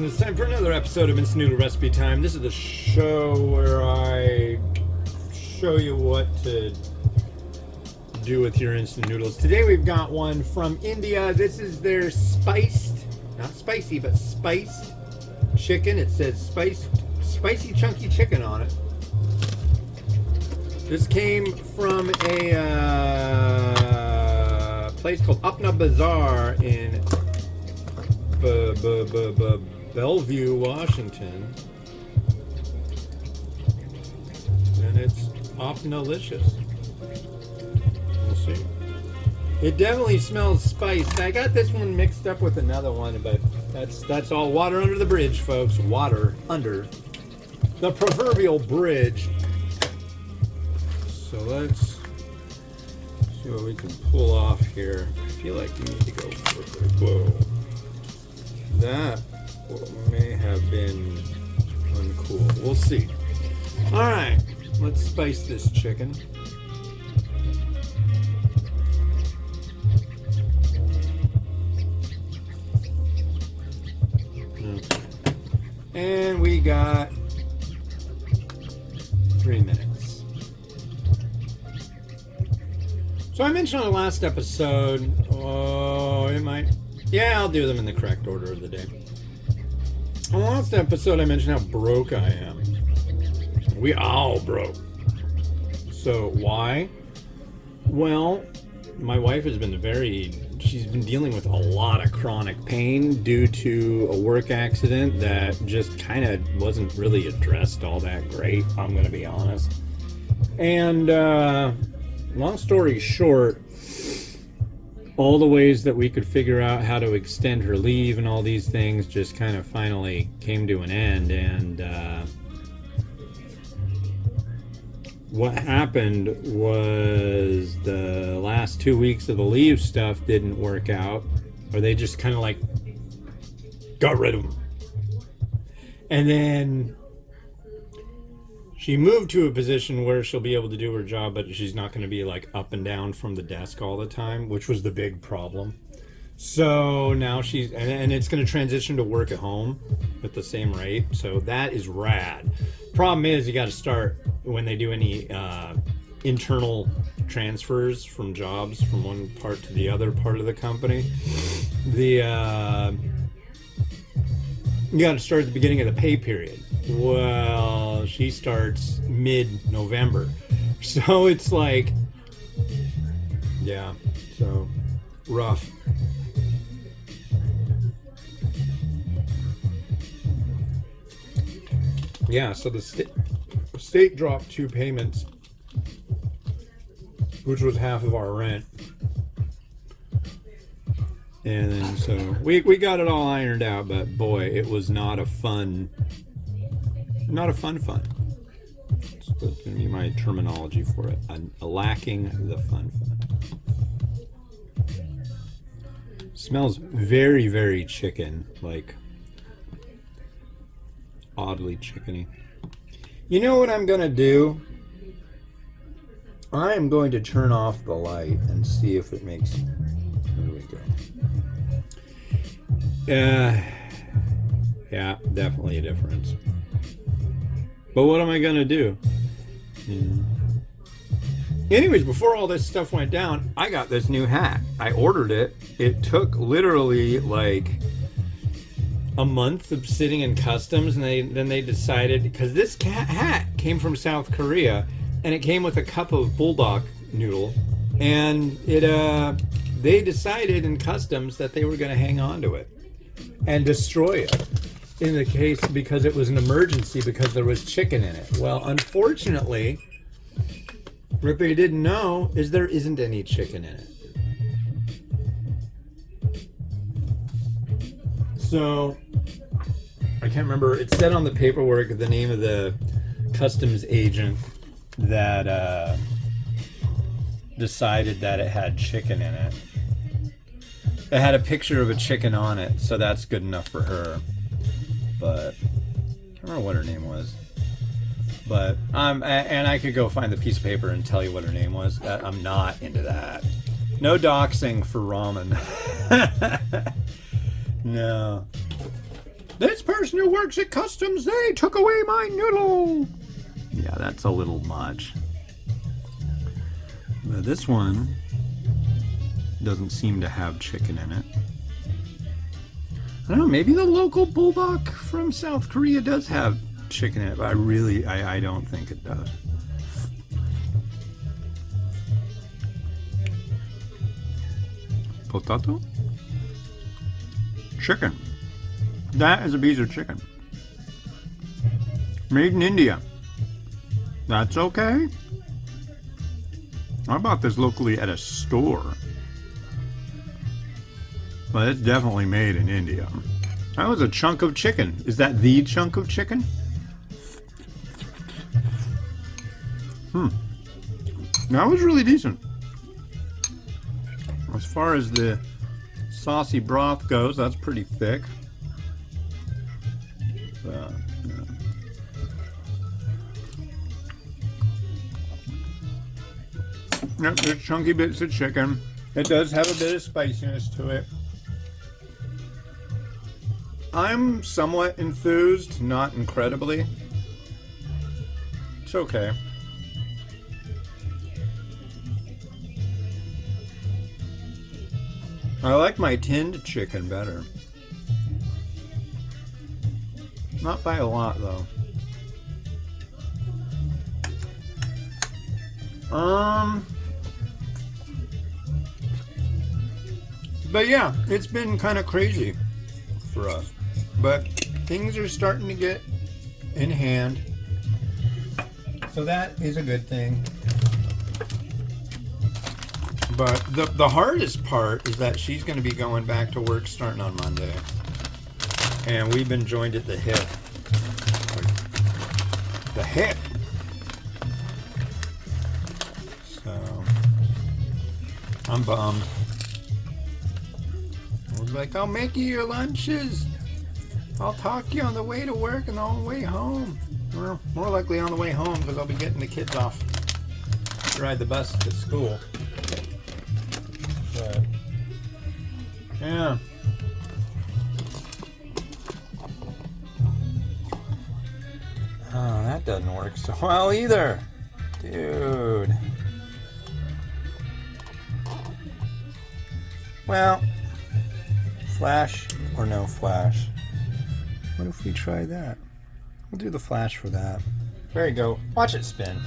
It's time for another episode of Instant Noodle Recipe Time. This is the show where I show you what to do with your instant noodles. Today we've got one from India. This is their spiced, not spicy, but spiced chicken. It says spicy chunky chicken on it. This came from a place called Apna Bazaar in Bellevue, Washington, and it's Opnalicious. We'll see. It definitely smells spiced. I got this one mixed up with another one, but that's all water under the bridge, folks. Water under the proverbial bridge. So let's see what we can pull off here. I feel like we need to go further. Whoa. That may have been uncool. We'll see. Alright, let's spice this chicken. Okay. And we got 3 minutes. So I mentioned on the last episode, yeah, I'll do them in the correct order of the day. On the last episode, I mentioned how broke I am. We all broke. So why? Well, my wife has been she's been dealing with a lot of chronic pain due to a work accident that just kind of wasn't really addressed all that great, I'm going to be honest. And long story short, all the ways that we could figure out how to extend her leave and all these things just kind of finally came to an end. And what happened was the last 2 weeks of the leave stuff didn't work out, or they just kind of like got rid of them. And then she moved to a position where she'll be able to do her job, but she's not going to be like up and down from the desk all the time, which was the big problem. So now and it's going to transition to work at home at the same rate. So that is rad. Problem is, you got to start when they do any internal transfers from jobs from one part to the other part of the company. You got to start at the beginning of the pay period. Well, she starts mid-November. So it's like, yeah, so rough. Yeah, so the state dropped 2 payments, which was half of our rent. And then so we got it all ironed out, but boy, it was not a fun fun. That's going to be my terminology for it. Lacking the fun. Smells very, very chicken, like oddly chickeny. You know what I'm going to do? I am going to turn off the light and see if it makes... There we go. Yeah, definitely a difference. But what am I going to do? Anyways, before all this stuff went down, I got this new hat. I ordered it. It took literally like a month of sitting in customs, and then they decided, because this hat came from South Korea, and it came with a cup of bulldog noodle, and they decided in customs that they were going to hang on to it and destroy it in the case, because it was an emergency because there was chicken in it. Well, unfortunately, what they didn't know is there isn't any chicken in it. So I can't remember. It said on the paperwork the name of the customs agent that decided that it had chicken in it. It had a picture of a chicken on it, so that's good enough for her. But I can't remember what her name was. But and I could go find the piece of paper and tell you what her name was. I'm not into that. No doxing for ramen. No. This person who works at customs, they took away my noodle. Yeah, that's a little much. But this one doesn't seem to have chicken in it. I don't know, maybe the local bulldog from South Korea does have chicken in it, but I don't think it does. Potato? Chicken. That is a piece of chicken. Made in India. That's okay. I bought this locally at a store. But it's definitely made in India. That was a chunk of chicken. Is that the chunk of chicken? That was really decent. As far as the saucy broth goes, that's pretty thick. Yep, there's chunky bits of chicken. It does have a bit of spiciness to it. I'm somewhat enthused, not incredibly. It's okay. I like my tinned chicken better. Not by a lot, though. But yeah, it's been kind of crazy for us. But things are starting to get in hand. So that is a good thing. But the hardest part is that she's going to be going back to work starting on Monday. And we've been joined at the hip. The hip! So, I'm bummed. I was like, I'll make you your lunches. I'll talk to you on the way to work and on the way home. Or more likely on the way home because I'll be getting the kids off to ride the bus to school. But, yeah. Oh, that doesn't work so well either. Dude. Well, flash or no flash? What if we try that? We'll do the flash for that. There you go. Watch it spin.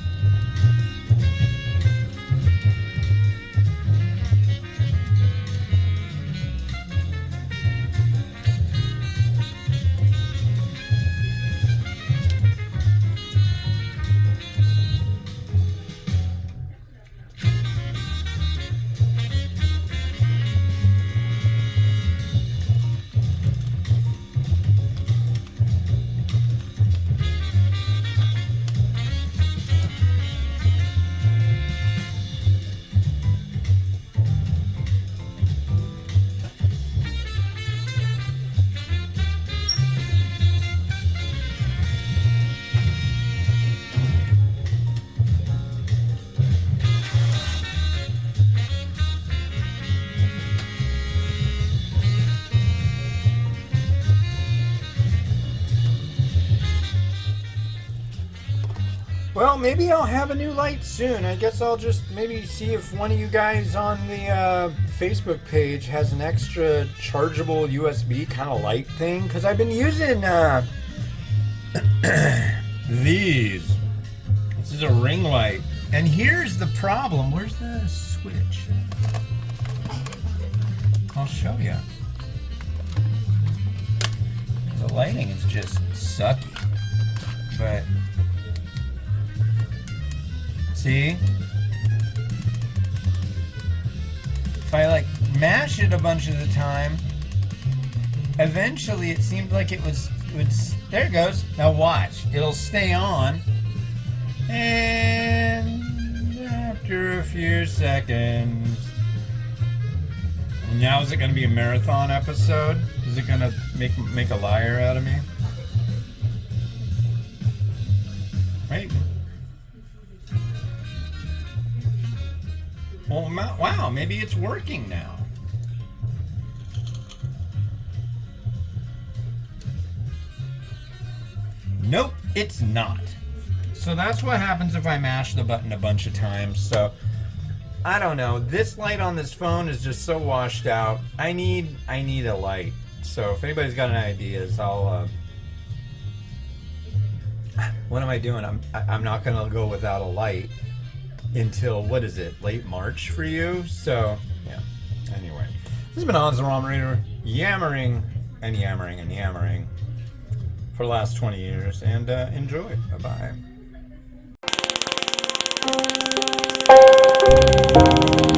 Well, maybe I'll have a new light soon. I guess I'll just maybe see if one of you guys on the Facebook page has an extra chargeable USB kind of light thing. Because I've been using these. This is a ring light. And here's the problem. Where's the switch? I'll show you. The lighting is just sucky. But... see? If I like mash it a bunch of the time, eventually it seemed like it would, there it goes. Now watch, it'll stay on, and after a few seconds, and now is it going to be a marathon episode? Is it going to make a liar out of me? Right? Well, wow, maybe it's working now. Nope, it's not. So that's what happens if I mash the button a bunch of times. So I don't know. This light on this phone is just so washed out. I need a light. So if anybody's got any ideas, I'll. What am I doing? I'm not gonna go without a light until, what is it, late March for you? So yeah. Anyway, this has been Hans the Ramen Reader, yammering and yammering and yammering for the last 20 years, and enjoy. Bye bye.